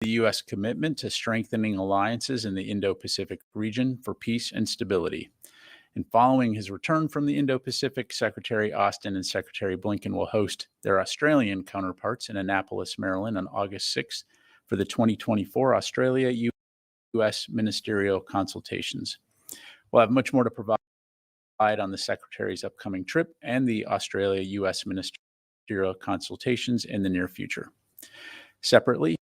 the U.S. commitment to strengthening alliances in the Indo-Pacific region for peace and stability. And following his return from the Indo-Pacific, Secretary Austin and Secretary Blinken will host their Australian counterparts in Annapolis, Maryland on August 6th for the 2024 Australia-U.S. ministerial consultations. We'll have much more to provide on the Secretary's upcoming trip and the Australia-U.S. ministerial consultations in the near future. Separately,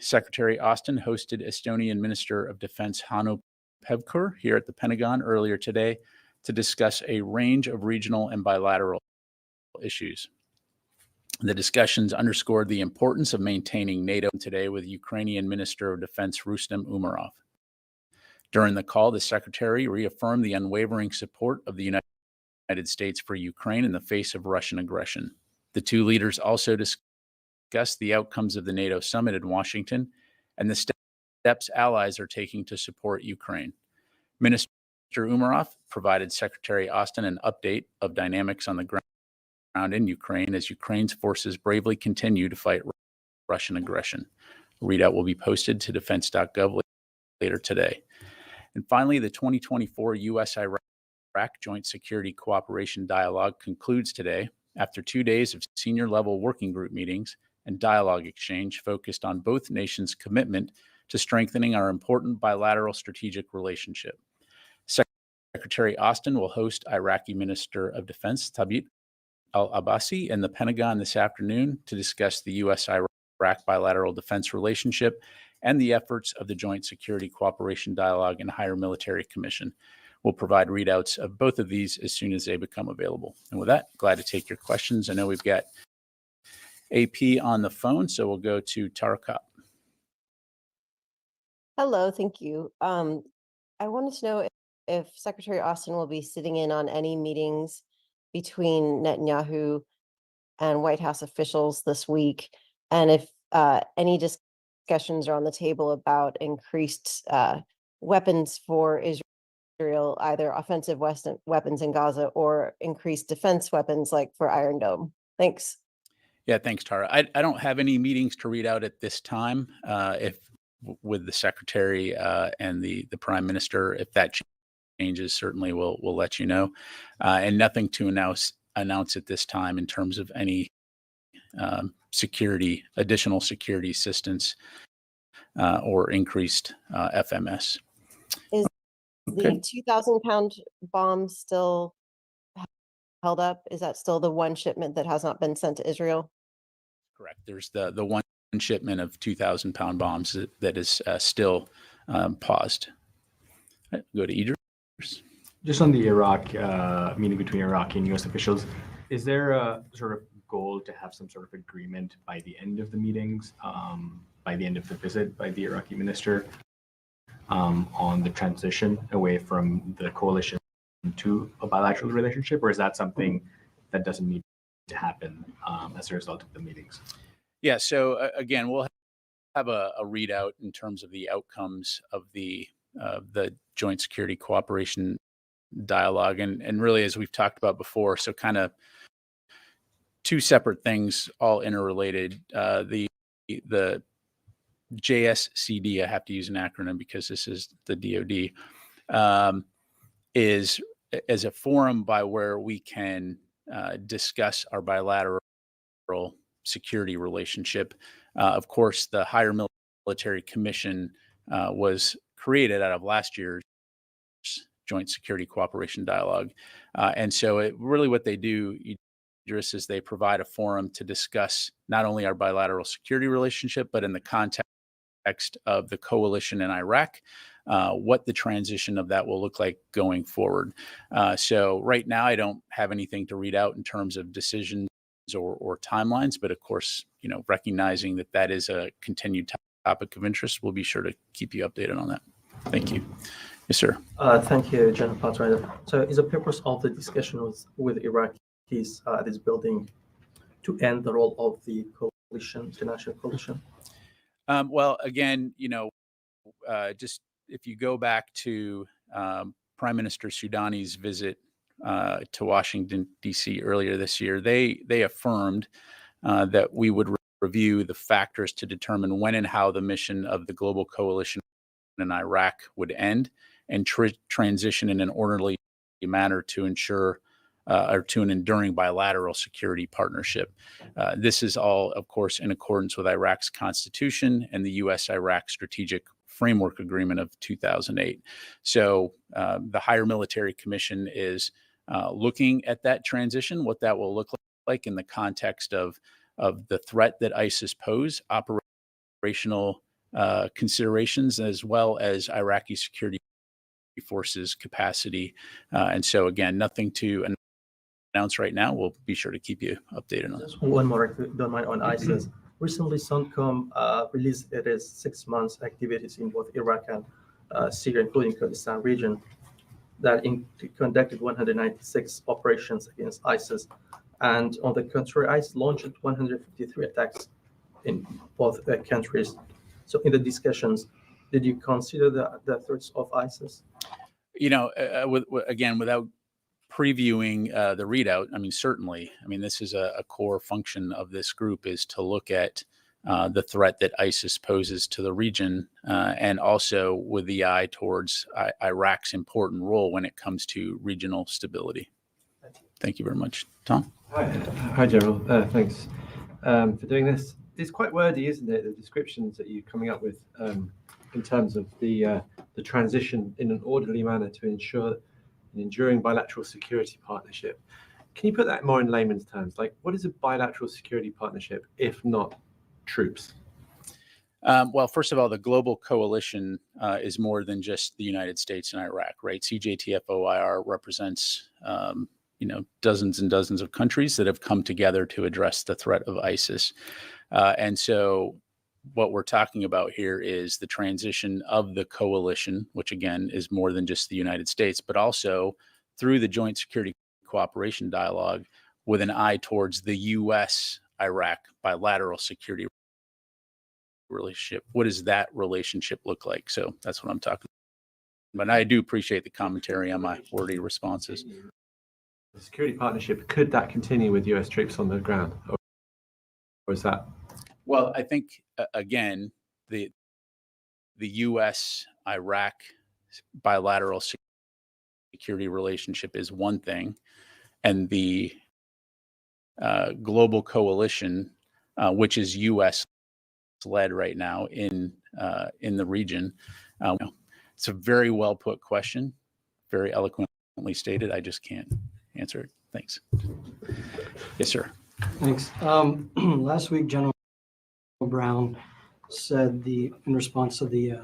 Secretary Austin hosted Estonian Minister of Defense Hanno Pevkur here at the Pentagon earlier today to discuss a range of regional and bilateral issues. The discussions underscored the importance of maintaining NATO today with Ukrainian Minister of Defense Rustem Umerov. During the call, the Secretary reaffirmed the unwavering support of the United States for Ukraine in the face of Russian aggression. The two leaders also discussed the outcomes of the NATO summit in Washington and the steps allies are taking to support Ukraine. Minister Umerov provided Secretary Austin an update of dynamics on the ground in Ukraine as Ukraine's forces bravely continue to fight Russian aggression. A readout will be posted to defense.gov later today. And finally, the 2024 U.S.-Iraq Joint Security Cooperation Dialogue concludes today after 2 days of senior-level working group meetings and dialogue exchange focused on both nations' commitment to strengthening our important bilateral strategic relationship. Secretary Austin will host Iraqi Minister of Defense Tabit al-Abbasi in the Pentagon this afternoon to discuss the U.S.-Iraq bilateral defense relationship and the efforts of the Joint Security Cooperation Dialogue and Higher Military Commission. We'll provide readouts of both of these as soon as they become available. And with that, glad to take your questions. I know we've got AP on the phone, so we'll go to Tara Kopp. Hello, thank you. I wanted to know if Secretary Austin will be sitting in on any meetings between Netanyahu and White House officials this week, and if any discussions are on the table about increased weapons for Israel, either offensive weapons in Gaza or increased defense weapons like for Iron Dome. Thanks. Yeah, thanks, Tara. I don't have any meetings to read out at this time. If with the Secretary and the Prime Minister, if that changes, certainly we'll let you know. And nothing to announce at this time in terms of any additional security assistance or increased FMS. Is the 2,000-pound bomb still held up? Is that still the one shipment that has not been sent to Israel? Correct. There's the one shipment of 2,000-pound bombs that is still paused. Right, go to Idris. Just on the Iraq meeting between Iraqi and U.S. officials, is there a sort of goal to have some sort of agreement by the end of the meetings, by the end of the visit by the Iraqi minister, on the transition away from the coalition to a bilateral relationship, or is that something that doesn't need to happen as a result of the meetings? Yeah, so again, we'll have a readout in terms of the outcomes of the Joint Security Cooperation Dialogue, and really, as we've talked about before, so kind of two separate things, all interrelated. The JSCD, I have to use an acronym because this is the DoD, is as a forum by where we can discuss our bilateral security relationship. Of course, the Higher Military Commission was created out of last year's Joint Security Cooperation Dialogue. And so really what they do, Idris, is they provide a forum to discuss not only our bilateral security relationship, but in the context of the coalition in Iraq, what the transition of that will look like going forward. So right now, I don't have anything to read out in terms of decisions or timelines, but of course, recognizing that is a continued topic of interest, we'll be sure to keep you updated on that. Thank you. Yes, sir. Thank you, General Pat Ryder. So is the purpose of the discussion with Iraqis at this building to end the role of the coalition, international coalition? Well, again, just if you go back to Prime Minister Soudani's visit to Washington, D.C. earlier this year, they affirmed that we would review the factors to determine when and how the mission of the global coalition in Iraq would end and transition in an orderly manner to ensure or to an enduring bilateral security partnership. This is all, of course, in accordance with Iraq's constitution and the U.S.-Iraq Strategic Framework Agreement of 2008. So the Higher Military Commission is looking at that transition, what that will look like in the context of the threat that ISIS pose, operational considerations, as well as Iraqi security forces capacity. And so, again, nothing to announce right now. We'll be sure to keep you updated on this. Just one more, if you don't mind, on ISIS. Recently, CENTCOM released its 6 months activities in both Iraq and Syria, including Kurdistan region, that conducted 196 operations against ISIS. And on the contrary, ISIS launched 153 attacks in both countries. So in the discussions, did you consider the threats of ISIS? You know, again, without previewing the readout, I mean, certainly, I mean, this is a core function of this group, is to look at the threat that ISIS poses to the region, and also with the eye towards Iraq's important role when it comes to regional stability. Thank you very much. Tom? Hi, General. Thanks for doing this. It's quite wordy, isn't it? The descriptions that you're coming up with in terms of the transition in an orderly manner to ensure an enduring bilateral security partnership. Can you put that more in layman's terms? Like, what is a bilateral security partnership if not troops? Well, first of all, the global coalition is more than just the United States and Iraq, right? CJTF-OIR represents, dozens and dozens of countries that have come together to address the threat of ISIS. And so what we're talking about here is the transition of the coalition, which again is more than just the United States, but also through the Joint Security Cooperation Dialogue with an eye towards the U.S.-Iraq bilateral security relationship. What does that relationship look like? So that's what I'm talking about. But I do appreciate the commentary on my wordy responses. The security partnership, could that continue with U.S. troops on the ground? Or is that? Well, I think, again, the U.S.-Iraq bilateral security relationship is one thing, and the global coalition, which is U.S.-led right now in the region. It's a very well put question, very eloquently stated. I just can't answer it. Thanks. Yes, sir. Thanks. Last week, General Brown said in response to the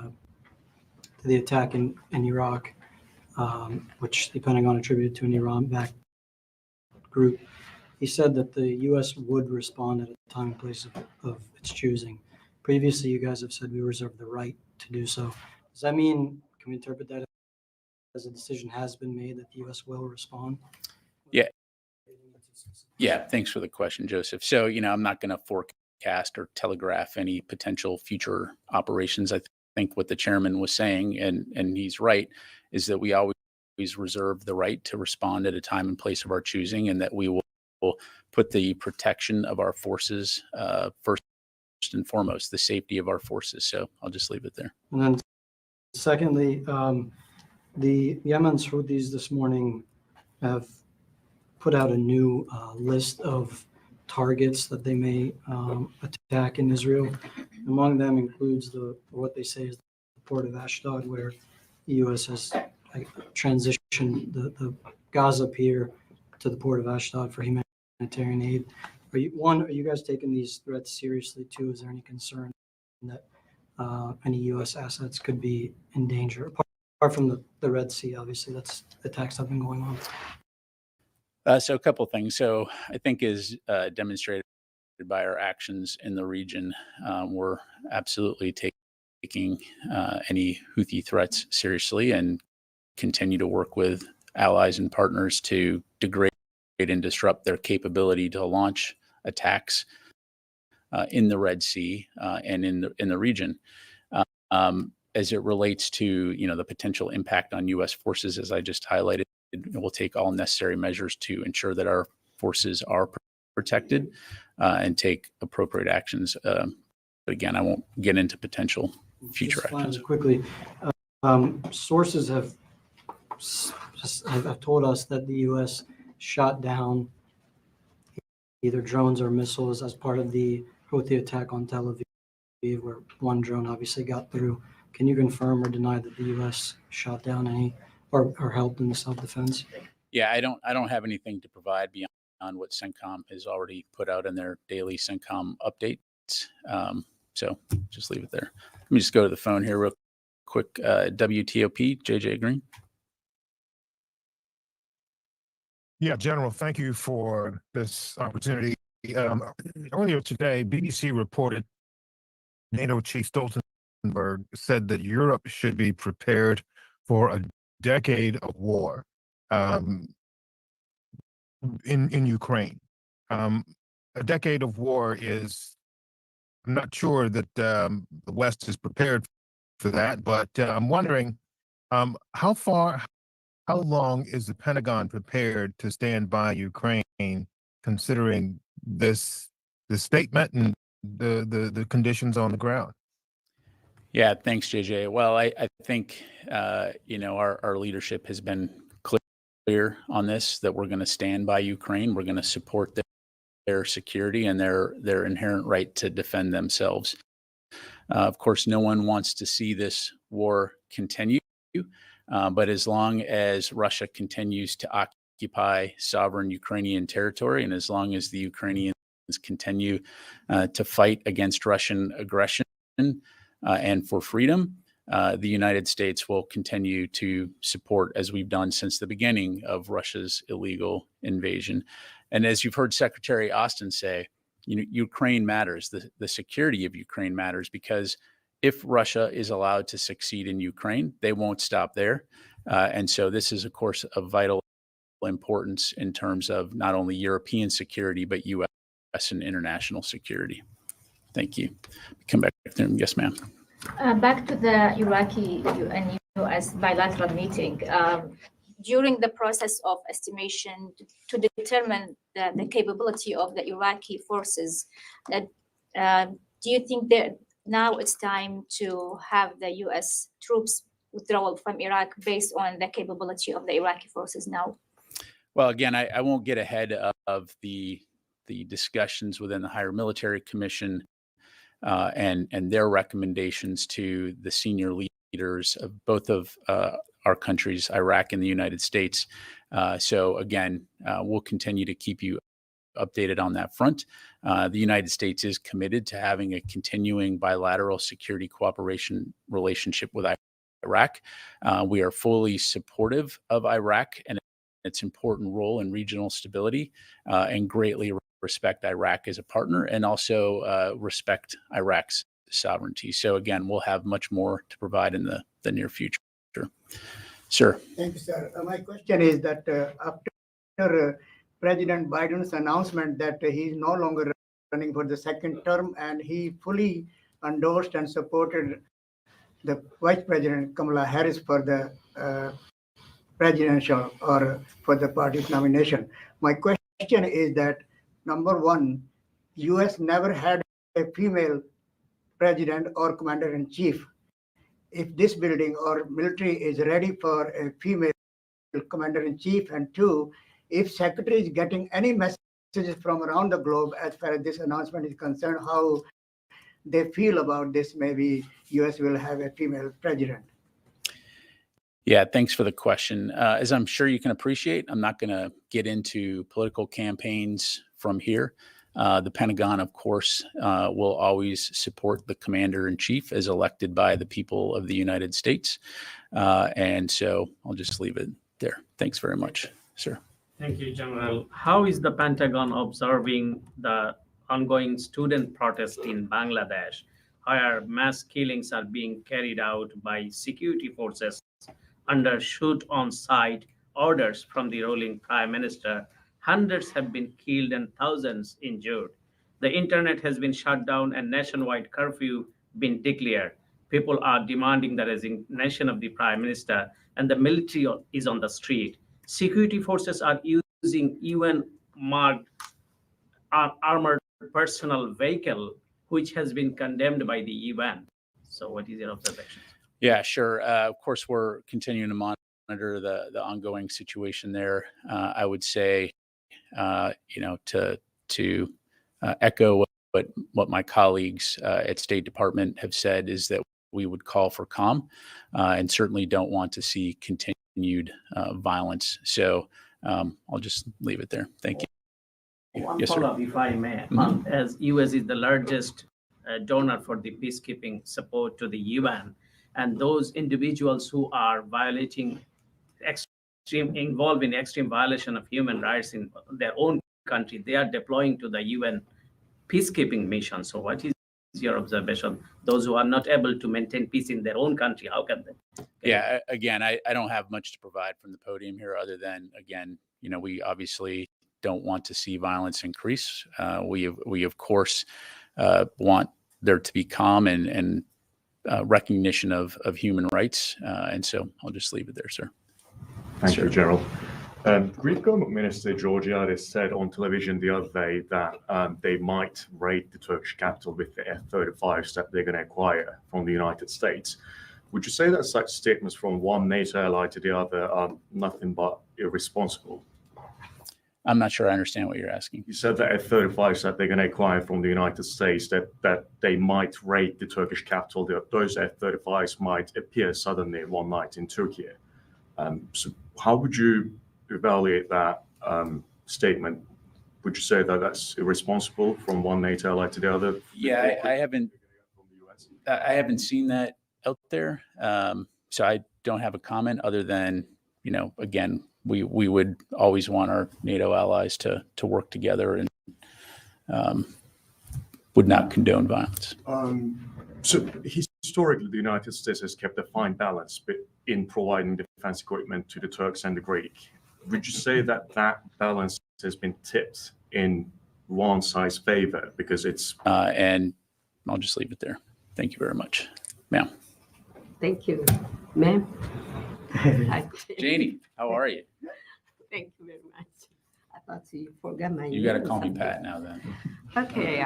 attack in Iraq, which the Pentagon attributed to an Iran-backed group, he said that the U.S. would respond at a time and place of its choosing. Previously, you guys have said we reserve the right to do so. Does that mean, can we interpret that as a decision has been made that the U.S. will respond? Yeah, thanks for the question, Joseph. So, I'm not going to forecast or telegraph any potential future operations. I think what the chairman was saying, and he's right, is that we always reserve the right to respond at a time and place of our choosing, and that we will put the protection of our forces first and foremost, the safety of our forces. So I'll just leave it there. And then secondly, the Yemen's Houthis this morning have put out a new list of targets that they may attack in Israel. Among them includes what they say is the port of Ashdod, where the U.S. has transitioned the Gaza pier to the port of Ashdod for humanitarian aid. Are you guys taking these threats seriously too? Is there any concern that any U.S. assets could be in danger? Apart from the Red Sea, obviously, that's attacks have been going on. So a couple of things. So I think is demonstrated by our actions in the region, we're absolutely taking any Houthi threats seriously and continue to work with allies and partners to degrade and disrupt their capability to launch attacks in the Red Sea and in the region. As it relates to the potential impact on U.S. forces, as I just highlighted, we'll take all necessary measures to ensure that our forces are protected and take appropriate actions. But again, I won't get into potential future Just finally, actions. quickly, sources have told us that the U.S. shot down either drones or missiles as part of the Houthi attack on Tel Aviv, where one drone obviously got through. Can you confirm or deny that the U.S. shot down any or helped in the self-defense? Yeah, I don't have anything to provide beyond what CENTCOM has already put out in their daily CENTCOM updates. So just leave it there. Let me just go to the phone here real quick. WTOP, JJ Green. Yeah, General, thank you for this opportunity. Earlier today, BBC reported NATO Chief Stoltenberg said that Europe should be prepared for a decade of war in Ukraine. A decade of war is, I'm not sure that the West is prepared for that, but I'm wondering how long is the Pentagon prepared to stand by Ukraine, considering this statement and the conditions on the ground? Yeah, thanks, JJ. Well, I think our leadership has been clear on this, that we're going to stand by Ukraine. We're going to support their security and their inherent right to defend themselves. Of course, no one wants to see this war continue. But as long as Russia continues to occupy sovereign Ukrainian territory, and as long as the Ukrainians continue to fight against Russian aggression and for freedom, the United States will continue to support, as we've done since the beginning of Russia's illegal invasion. And as you've heard Secretary Austin say, Ukraine matters. The security of Ukraine matters, because if Russia is allowed to succeed in Ukraine, they won't stop there. And so this is, of course, of vital importance in terms of not only European security, but U.S. and international security. Thank you. Come back there. Yes, ma'am. Back to the Iraqi and U.S. bilateral meeting. During the process of estimation to determine the capability of the Iraqi forces, do you think that now it's time to have the U.S. troops withdrawal from Iraq based on the capability of the Iraqi forces now? Well, again, I won't get ahead of the discussions within the Higher Military Commission and their recommendations to the senior leaders of both of our countries, Iraq and the United States. So again, we'll continue to keep you updated on that front. The United States is committed to having a continuing bilateral security cooperation relationship with Iraq. We are fully supportive of Iraq and its important role in regional stability, and greatly respect Iraq as a partner, and also respect Iraq's sovereignty. So again, we'll have much more to provide in the near future. Sir. Thank you, sir. My question is that after President Biden's announcement that he is no longer running for the second term, and he fully endorsed and supported the Vice President Kamala Harris for the presidential or for the party's nomination. My question is that, number one, U.S. never had a female president or commander-in-chief. If this building or military is ready for a female commander-in-chief, and two, if Secretary is getting any messages from around the globe as far as this announcement is concerned, how they feel about this, maybe U.S. will have a female president. Yeah, thanks for the question. As I'm sure you can appreciate, I'm not going to get into political campaigns from here. The Pentagon, of course, will always support the commander-in-chief as elected by the people of the United States. And so I'll just leave it there. Thanks very much, sir. Thank you, General. How is the Pentagon observing the ongoing student protest in Bangladesh, where mass killings are being carried out by security forces under shoot-on-sight orders from the ruling prime minister? Hundreds have been killed and thousands injured. The internet has been shut down and nationwide curfew been declared. People are demanding the resignation of the prime minister, and the military is on the street. Security forces are using UN-marked armored personal vehicle, which has been condemned by the UN. So what is your observation? Yeah, sure. Of course, we're continuing to monitor the ongoing situation there. I would say, to echo what my colleagues at State Department have said is that we would call for calm and certainly don't want to see continued violence. So I'll just leave it there. Thank you. One Yes, sir. follow-up, if I may. Mhm. As US is the largest donor for the peacekeeping support to the UN, and those individuals who are involved in extreme violation of human rights in their own country, they are deploying to the UN peacekeeping mission. So what is your observation? Those who are not able to maintain peace in their own country, how can they? Yeah, again, I don't have much to provide from the podium here other than, again, we obviously don't want to see violence increase. We of course want there to be calm and recognition of human rights. And so I'll just leave it there, sir. Thank Sure. you, General. Greek government minister Georgiadis said on television the other day that they might raid the Turkish capital with the F-35s that they're going to acquire from the United States. Would you say that such statements from one NATO ally to the other are nothing but irresponsible? I'm not sure I understand what you're asking. You said that F-35s that they're going to acquire from the United States, that they might raid the Turkish capital. Those F-35s might appear suddenly one night in Turkey. So how would you evaluate that statement? Would you say that that's irresponsible from one NATO ally to the other? Yeah, I haven't seen that out there. So I don't have a comment other than, again, we would always want our NATO allies to work together and would not condone violence. So historically, the United States has kept a fine balance in providing defense equipment to the Turks and the Greek. Would you say that that balance has been tipped in one side's favor because it's... And I'll just leave it there. Thank you very much. Ma'am. Thank you, ma'am. Janie, how are you? Thank you very much. I thought you forgot my name. You got to call me someday. Pat now then. Okay.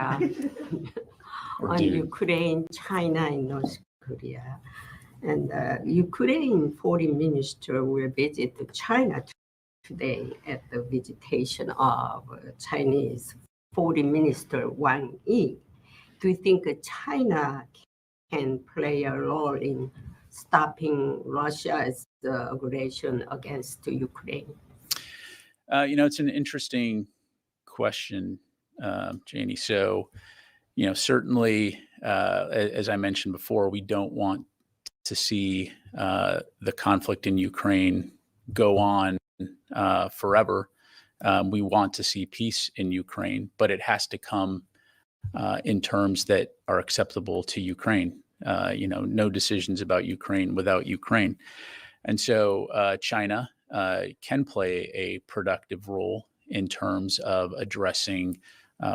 Or On dude. Ukraine, China, and North Korea. And Ukraine foreign minister will visit China today at the visitation of Chinese foreign minister Wang Yi. Do you think China can play a role in stopping Russia's aggression against Ukraine? It's an interesting question, Janie. So, certainly, as I mentioned before, we don't want to see the conflict in Ukraine go on forever. We want to see peace in Ukraine, but it has to come in terms that are acceptable to Ukraine. No decisions about Ukraine without Ukraine. And so China can play a productive role in terms of addressing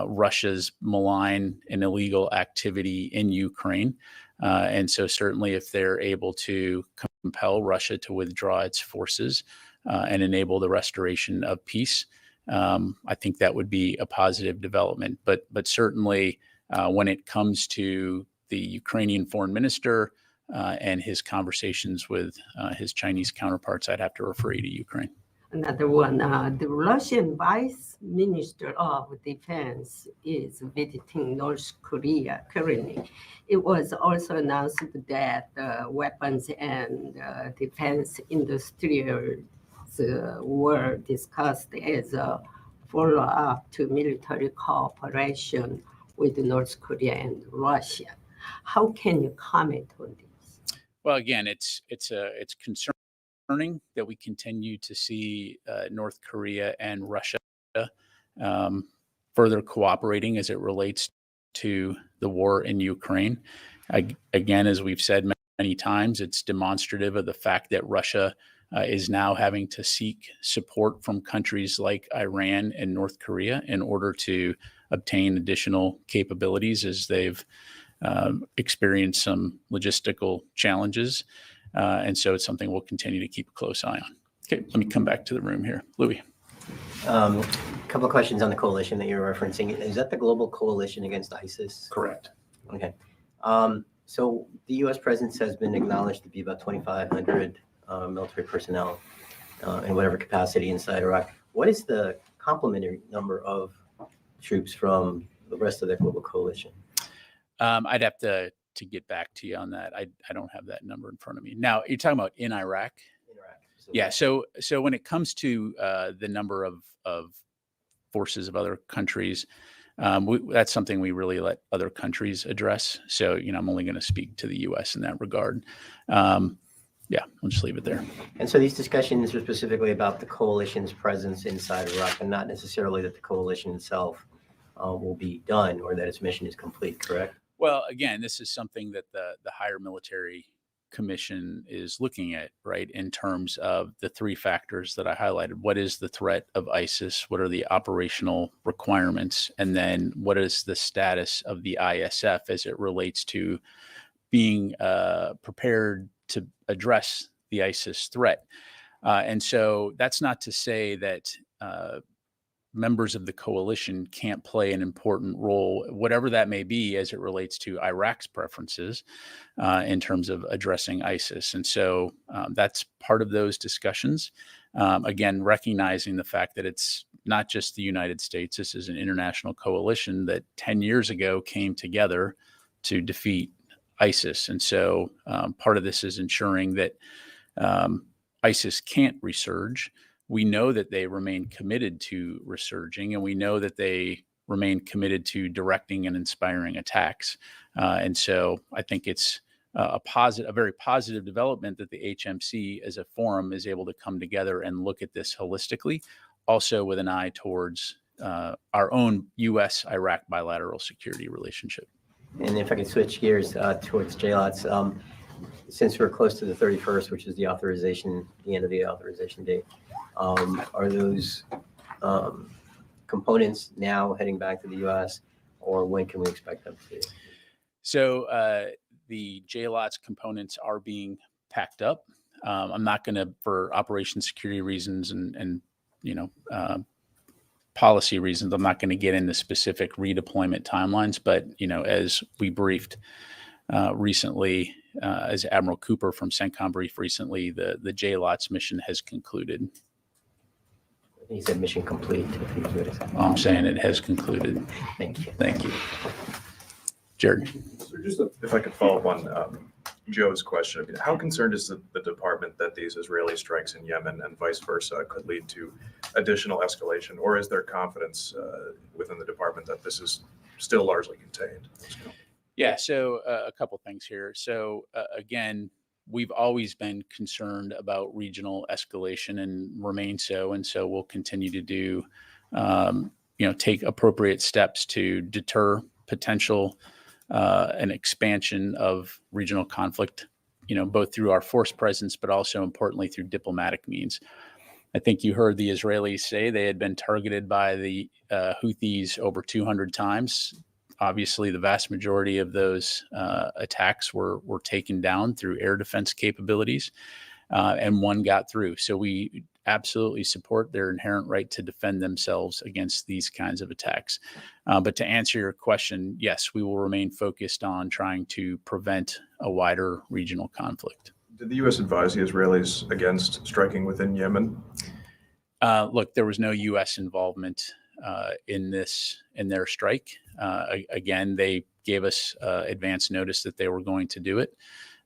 Russia's malign and illegal activity in Ukraine. And so certainly if they're able to compel Russia to withdraw its forces and enable the restoration of peace, I think that would be a positive development. But certainly when it comes to the Ukrainian foreign minister and his conversations with his Chinese counterparts, I'd have to refer you to Ukraine. Another one, the Russian Vice Minister of Defense is visiting North Korea currently. It was also announced that weapons and defense industries were discussed as a follow-up to military cooperation with North Korea and Russia. How can you comment on this? Well, again, it's concerning that we continue to see North Korea and Russia further cooperating as it relates to the war in Ukraine. Again, as we've said many times, it's demonstrative of the fact that Russia is now having to seek support from countries like Iran and North Korea in order to obtain additional capabilities as they've experienced some logistical challenges. And so it's something we'll continue to keep a close eye on. Okay, let me come back to the room here. Louis. couple of questions on the coalition that you're referencing. Is that the global coalition against ISIS? Correct. Okay. So the U.S. presence has been acknowledged to be about 2,500 military personnel in whatever capacity inside Iraq. What is the complementary number of troops from the rest of the global coalition? I'd have to get back to you on that. I don't have that number in front of me. Now, you're talking about in Iraq? In Iraq. Yeah. So when it comes to the number of forces of other countries, that's something we really let other countries address. So, I'm only going to speak to the U.S. in that regard. Yeah, I'll just leave it there. And so these discussions are specifically about the coalition's presence inside Iraq, and not necessarily that the coalition itself will be done or that its mission is complete, correct? Well, again, this is something that the higher military commission is looking at, right, in terms of the three factors that I highlighted. What is the threat of ISIS? What are the operational requirements? And then what is the status of the ISF as it relates to being prepared to address the ISIS threat? And so that's not to say that members of the coalition can't play an important role, whatever that may be, as it relates to Iraq's preferences in terms of addressing ISIS. And so that's part of those discussions. Again, recognizing the fact that it's not just the United States. This is an international coalition that 10 years ago came together to defeat ISIS. And so part of this is ensuring that ISIS can't resurge. We know that they remain committed to resurging, and we know that they remain committed to directing and inspiring attacks. And so I think it's a very positive development that the HMC as a forum is able to come together and look at this holistically, also with an eye towards our own U.S.-Iraq bilateral security relationship. And if I could switch gears towards JLOTs, since we're close to the 31st, which is the end of the authorization date, are those components now heading back to the U.S., or when can we expect them to? So the JLOTS components are being packed up. I'm not going to, for operation security reasons and policy reasons, I'm not going to get into specific redeployment timelines. But as we briefed recently, as Admiral Cooper from CENTCOM briefed recently, the JLOTS mission has concluded. He said mission complete. I'm saying it has concluded. Thank you. Thank you. Jared. So just if I could follow up on Joe's question, how concerned is the department that these Israeli strikes in Yemen and vice versa could lead to additional escalation, or is there confidence within the department that this is still largely contained? Yeah, so a couple things here. So again, we've always been concerned about regional escalation and remain so, and so we'll continue to do, take appropriate steps to deter potential an expansion of regional conflict, both through our force presence, but also importantly through diplomatic means. I think you heard the Israelis say they had been targeted by the Houthis over 200 times. Obviously, the vast majority of those attacks were taken down through air defense capabilities, and one got through. So we absolutely support their inherent right to defend themselves against these kinds of attacks. But to answer your question, yes, we will remain focused on trying to prevent a wider regional conflict. Did the U.S. advise the Israelis against striking within Yemen? Look, there was no U.S. involvement in their strike. Again, they gave us advance notice that they were going to do it.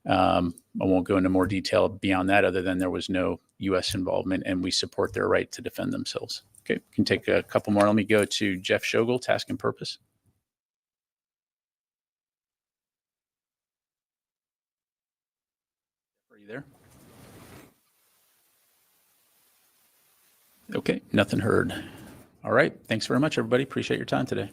I won't go into more detail beyond that, other than there was no U.S. involvement, and we support their right to defend themselves. Okay, can take a couple more. Let me go to Jeff Shogel, task and purpose. Are you there? Okay, nothing heard. All right, thanks very much, everybody. Appreciate your time today.